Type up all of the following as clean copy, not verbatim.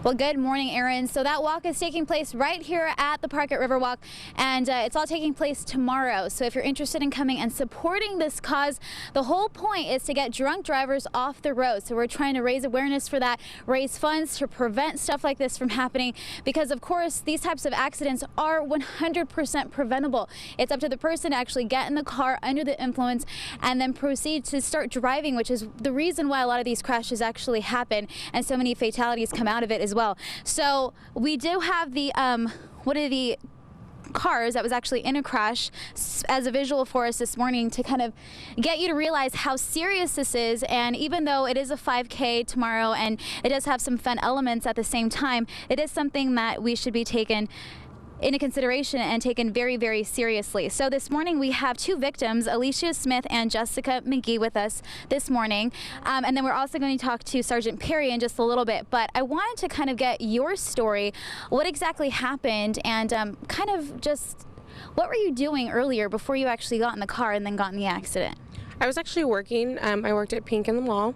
Well, good morning, Aaron. So that walk is taking place right here at the park at Riverwalk, and it's all taking place tomorrow. So if you're interested in coming and supporting this cause, the whole point is to get drunk drivers off the road. So we're trying to raise awareness for that, raise funds to prevent stuff like this from happening, because of course these types of accidents are 100% preventable. It's up to the person to actually get in the car under the influence and then proceed to start driving, which is the reason why a lot of these crashes actually happen and so many fatalities come out of it as well. So we do have the one of the cars that was actually in a crash as a visual for us this morning to kind of get you to realize how serious this is. And even though it is a 5K tomorrow and it does have some fun elements at the same time, it is something that we should be taken into consideration and taken very, very seriously. So this morning we have two victims, Alicia Smith and Jessica McGee, with us this morning. And then we're also going to talk to Sergeant Perry in just a little bit. But I wanted to kind of get your story, what exactly happened, and kind of just what were you doing earlier before you actually got in the car and then got in the accident? I was actually working. I worked at Pink in the Mall,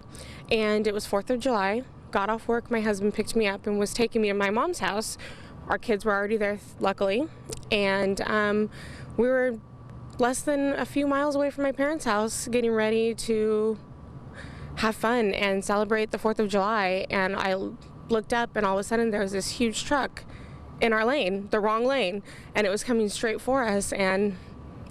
and it was 4th of July. Got off work, my husband picked me up and was taking me to my mom's house. Our kids were already there, luckily, and we were less than a few miles away from my parents' house getting ready to have fun and celebrate the 4th of July, and I looked up and all of a sudden there was this huge truck in our lane, the wrong lane, and it was coming straight for us, and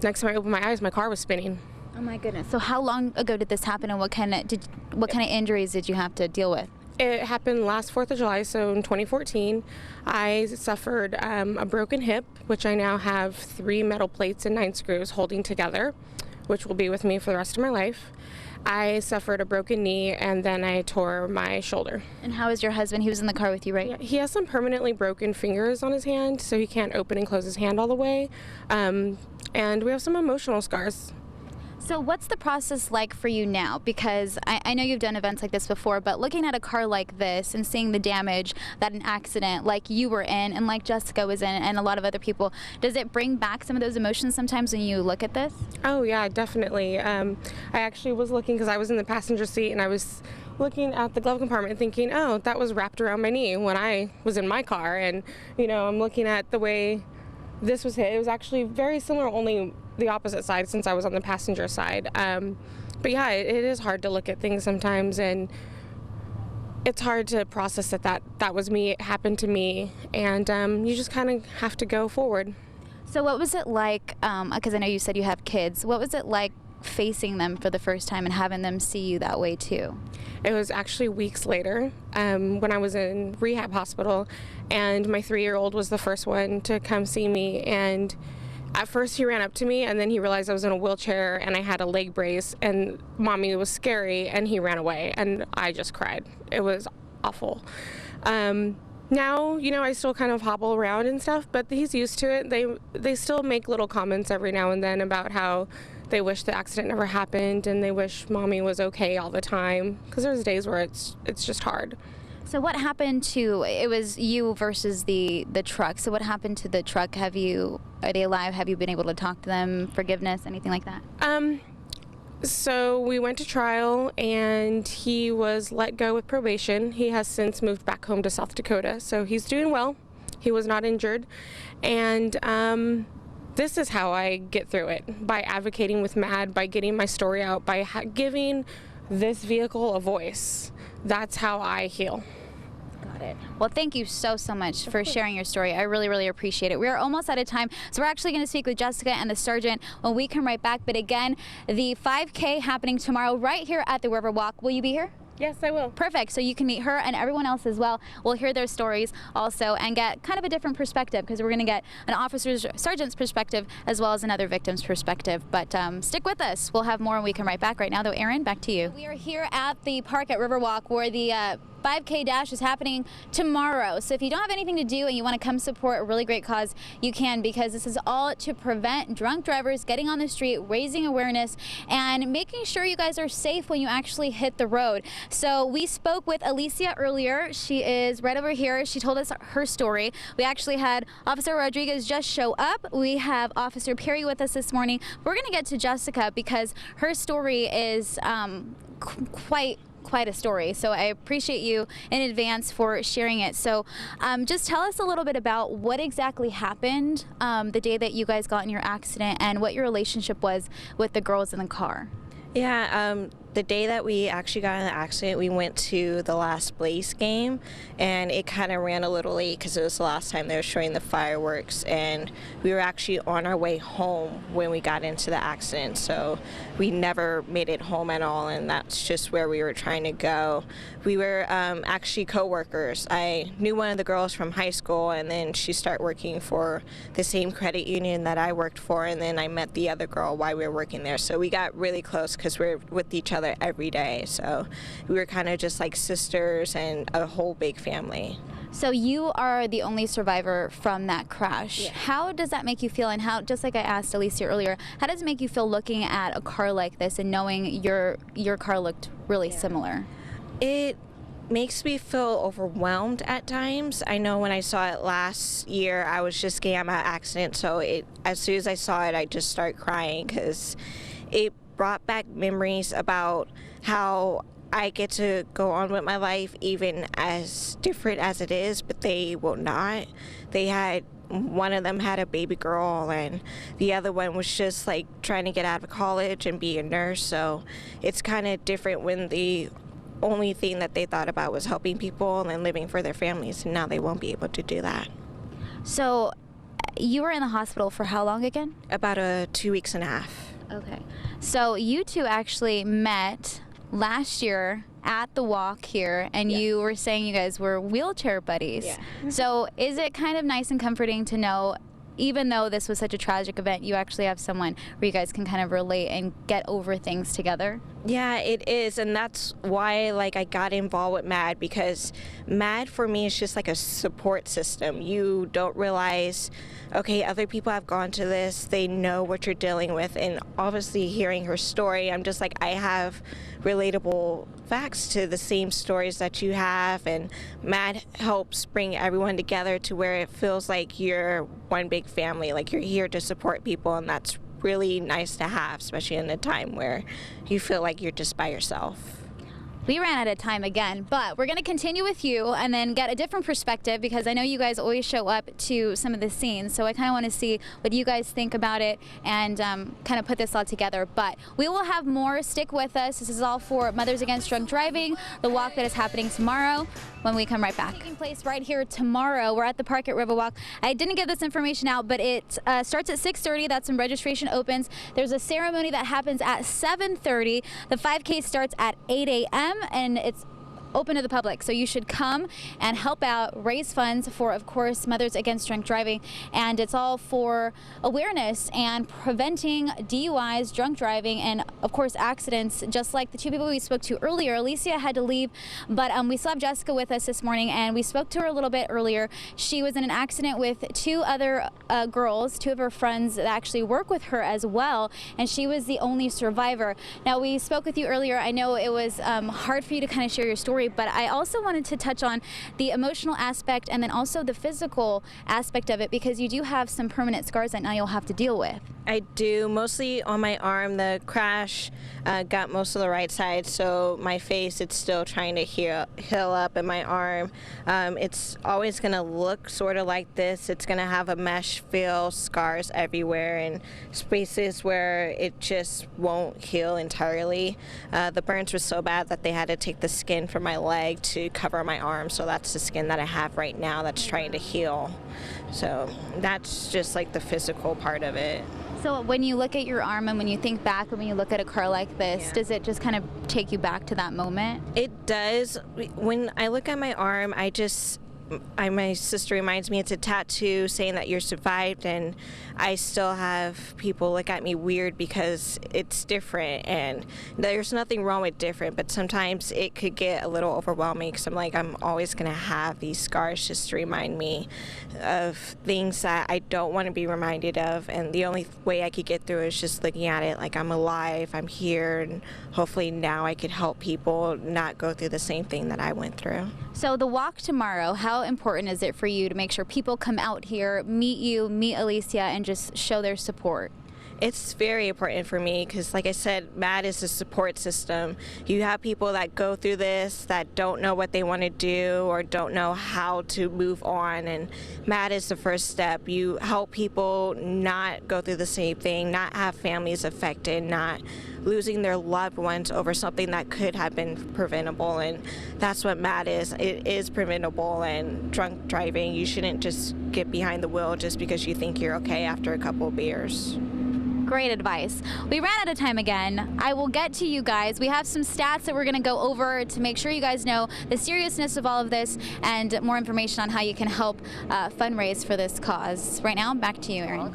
next time I opened my eyes, my car was spinning. Oh my goodness. So how long ago did this happen, and what kind of injuries did you have to deal with? It happened last 4th of July, so in 2014. I suffered a broken hip, which I now have 3 metal plates and 9 screws holding together, which will be with me for the rest of my life. I suffered a broken knee, and then I tore my shoulder. And how is your husband? He was in the car with you, right? Yeah, he has some permanently broken fingers on his hand, so he can't open and close his hand all the way. And we have some emotional scars. So what's the process like for you now? Because I know you've done events like this before, but looking at a car like this and seeing the damage that an accident like you were in and like Jessica was in and a lot of other people, does it bring back some of those emotions sometimes when you look at this? Oh yeah, definitely. I actually was looking, because I was in the passenger seat, and I was looking at the glove compartment thinking, oh, that was wrapped around my knee when I was in my car. And you know, I'm looking at the way this was hit. It was actually very similar, only the opposite side since I was on the passenger side. But yeah, it is hard to look at things sometimes, and it's hard to process that was me, it happened to me, and you just kind of have to go forward. So what was it like, because I know you said you have kids, what was it like facing them for the first time and having them see you that way too? It was actually weeks later, when I was in rehab hospital, and my 3-year-old was the first one to come see me. And at first he ran up to me, and then he realized I was in a wheelchair and I had a leg brace, and Mommy was scary, and he ran away, and I just cried. It was awful. Now, you know, I still kind of hobble around and stuff, but he's used to it. They still make little comments every now and then about how they wish the accident never happened, and they wish Mommy was okay all the time, because there's days where it's just hard. So what happened to, it was you versus the truck, so what happened to the truck? Are they alive? Have you been able to talk to them? Forgiveness, anything like that? So we went to trial, and he was let go with probation. He has since moved back home to South Dakota, so he's doing well. He was not injured, and this is how I get through it, by advocating with MADD, by getting my story out, by giving this vehicle a voice. That's how I heal. Got it. Well, thank you so much for sharing your story. I really, really appreciate it. We are almost out of time, so we're actually going to speak with Jessica and the sergeant when we come right back. But again, the 5K happening tomorrow right here at the Riverwalk. Will you be here? Yes, I will. Perfect. So you can meet her and everyone else as well. We'll hear their stories also and get kind of a different perspective, because we're going to get an officer's, sergeant's perspective as well as another victim's perspective. But stick with us. We'll have more when we come right back. Right now, though, Erin, back to you. We are here at the park at Riverwalk, where the 5K dash is happening tomorrow. So if you don't have anything to do and you want to come support a really great cause, you can, because this is all to prevent drunk drivers getting on the street, raising awareness, and making sure you guys are safe when you actually hit the road. So we spoke with Alicia earlier. She is right over here. She told us her story. We actually had Officer Rodriguez just show up. We have Officer Perry with us this morning. We're going to get to Jessica, because her story is quite quite a story. So I appreciate you in advance for sharing it. So just tell us a little bit about what exactly happened the day that you guys got in your accident and what your relationship was with the girls in the car. Yeah, the day that we actually got in the accident, we went to the last Blaze game, and it kind of ran a little late because it was the last time they were showing the fireworks, and we were actually on our way home when we got into the accident, so we never made it home at all, and that's just where we were trying to go. We were actually co-workers. I knew one of the girls from high school, and then she started working for the same credit union that I worked for, and then I met the other girl while we were working there, so we got really close because we were with each other every day, so we were kind of just like sisters and a whole big family. So you are the only survivor from that crash. Yeah. How does that make you feel, and how, just like I asked Alicia earlier, how does it make you feel looking at a car like this and knowing your car looked really similar? It makes me feel overwhelmed at times. I know when I saw it last year, I was just getting out of my accident, so as soon as I saw it, I just started crying because it brought back memories about how I get to go on with my life even as different as it is, but they will not. One of them had a baby girl, and the other one was just like trying to get out of college and be a nurse, so it's kind of different when the only thing that they thought about was helping people and living for their families, and now they won't be able to do that. So you were in the hospital for how long again? About 2 weeks and a half. Okay. So you two actually met last year at the walk here, and you were saying you guys were wheelchair buddies. Yeah. So is it kind of nice and comforting to know, even though this was such a tragic event, you actually have someone where you guys can kind of relate and get over things together? Yeah, it is, and that's why I got involved with MADD, because MADD for me is just like a support system. You don't realize, okay, other people have gone to this, they know what you're dealing with, and obviously hearing her story, I'm just like, I have relatable facts to the same stories that you have, and MADD helps bring everyone together to where it feels like you're one big family, like you're here to support people, and that's really nice to have, especially in a time where you feel like you're just by yourself. We ran out of time again, but we're going to continue with you and then get a different perspective, because I know you guys always show up to some of the scenes, so I kind of want to see what you guys think about it and kind of put this all together. But we will have more. Stick with us. This is all for Mothers Against Drunk Driving, the walk that is happening tomorrow when we come right back. Taking place right here tomorrow. We're at the park at Riverwalk. I didn't get this information out, but it starts at 6:30. That's when registration opens. There's a ceremony that happens at 7:30. The 5K starts at 8 a.m. and it's open to the public, so you should come and help out, raise funds for, of course, Mothers Against Drunk Driving, and it's all for awareness and preventing DUIs, drunk driving, and of course accidents, just like the two people we spoke to earlier. Alicia had to leave, but we still have Jessica with us this morning, and we spoke to her a little bit earlier. She was in an accident with two other girls, two of her friends that actually work with her as well, and she was the only survivor. Now, we spoke with you earlier. I know it was hard for you to kind of share your story, but I also wanted to touch on the emotional aspect and then also the physical aspect of it, because you do have some permanent scars that now you'll have to deal with. I do, mostly on my arm. The crash got most of the right side, so my face, it's still trying to heal up, and my arm, it's always going to look sort of like this. It's going to have a mesh feel, scars everywhere, and spaces where it just won't heal entirely. The burns were so bad that they had to take the skin from my leg to cover my arm, so that's the skin that I have right now that's trying to heal. So that's just like the physical part of it. So when you look at your arm and when you think back and when you look at a car like this, does it just kind of take you back to that moment? It does. When I look at my arm, my sister reminds me it's a tattoo saying that you're survived, and I still have people look at me weird because it's different, and there's nothing wrong with different, but sometimes it could get a little overwhelming because I'm always going to have these scars just to remind me of things that I don't want to be reminded of, and the only way I could get through is just looking at it like I'm alive, I'm here, and hopefully now I could help people not go through the same thing that I went through. So the walk tomorrow, how important is it for you to make sure people come out here, meet you, meet Alicia, and just show their support? It's very important for me because, like I said, MADD is a support system. You have people that go through this that don't know what they want to do or don't know how to move on, and MADD is the first step. You help people not go through the same thing, not have families affected, not losing their loved ones over something that could have been preventable, and that's what MADD is. It is preventable, and drunk driving, you shouldn't just get behind the wheel just because you think you're okay after a couple of beers. Great advice. We ran out of time again. I will get to you guys. We have some stats that we're going to go over to make sure you guys know the seriousness of all of this and more information on how you can help fundraise for this cause. Right now, back to you, Erin.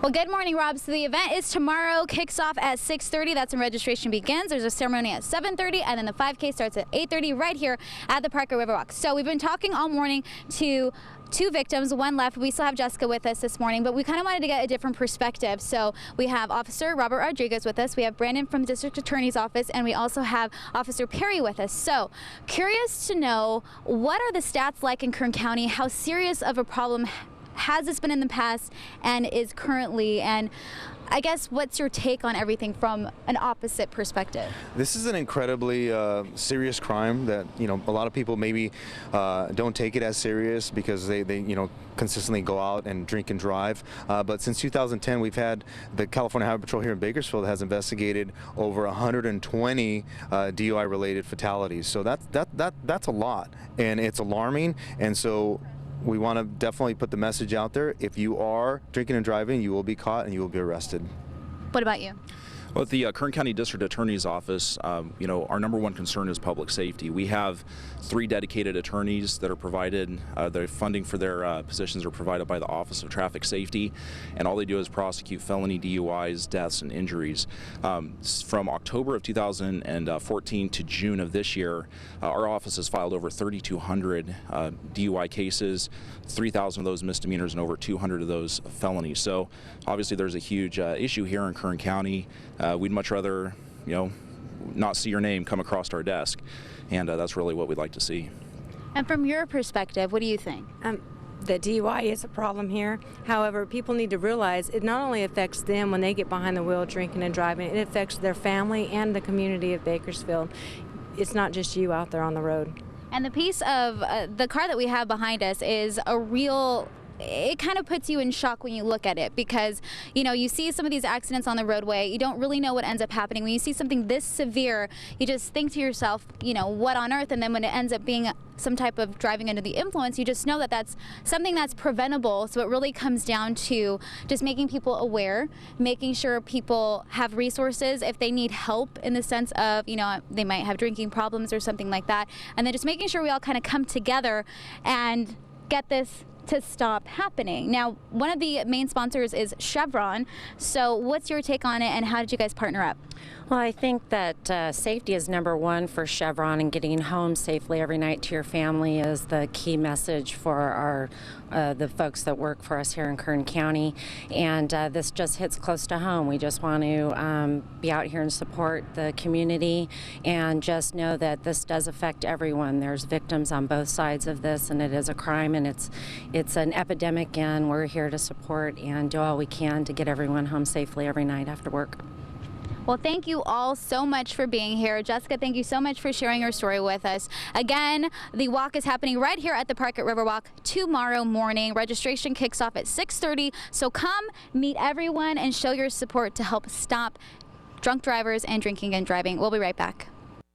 Well, good morning, Rob. So the event is tomorrow, kicks off at 6:30. That's when registration begins. There's a ceremony at 7:30, and then the 5K starts at 8:30 right here at the Park at Riverwalk. So we've been talking all morning to 2 victims, 1 left. We still have Jessica with us this morning, but we kind of wanted to get a different perspective. So we have Officer Robert Rodriguez with us. We have Brandon from the District Attorney's Office, and we also have Officer Perry with us. So curious to know, what are the stats like in Kern County? How serious of a problem has this been in the past and is currently? And I guess, what's your take on everything from an opposite perspective? This is an incredibly serious crime that, a lot of people maybe don't take it as serious because they consistently go out and drink and drive. But since 2010, we've had the California Highway Patrol here in Bakersfield has investigated over 120 DUI-related fatalities. So that's a lot, and it's alarming. And so we want to definitely put the message out there. If you are drinking and driving, you will be caught and you will be arrested. What about you? Well, at the Kern County District Attorney's Office, our number one concern is public safety. We have 3 dedicated attorneys that are provided. Their funding for their positions are provided by the Office of Traffic Safety, and all they do is prosecute felony DUIs, deaths, and injuries. From October of 2014 to June of this year, our office has filed over 3,200 DUI cases, 3,000 of those misdemeanors, and over 200 of those felonies. So obviously there's a huge issue here in Kern County. We'd much rather, not see your name come across our desk, and that's really what we'd like to see. And from your perspective, what do you think? The DUI is a problem here. However, people need to realize it not only affects them when they get behind the wheel drinking and driving, it affects their family and the community of Bakersfield. It's not just you out there on the road. And the piece of the car that we have behind us is a real, it kind of puts you in shock when you look at it, because you see some of these accidents on the roadway, you don't really know what ends up happening. When you see something this severe, you just think to yourself, what on earth? And then when it ends up being some type of driving under the influence, you just know that that's something that's preventable. So it really comes down to just making people aware, making sure people have resources if they need help, in the sense of, they might have drinking problems or something like that, and then just making sure we all kind of come together and get this to stop happening. Now, one of the main sponsors is Chevron. So what's your take on it, and how did you guys partner up? Well, I think that safety is number one for Chevron, and getting home safely every night to your family is the key message for the folks that work for us here in Kern County. And this just hits close to home. We just want to be out here and support the community, and just know that this does affect everyone. There's victims on both sides of this, and it is a crime, and it's an epidemic, and we're here to support and do all we can to get everyone home safely every night after work. Well, thank you all so much for being here. Jessica, thank you so much for sharing your story with us. Again, the walk is happening right here at the Park at Riverwalk tomorrow morning. Registration kicks off at 6:30, so come meet everyone and show your support to help stop drunk drivers and drinking and driving. We'll be right back.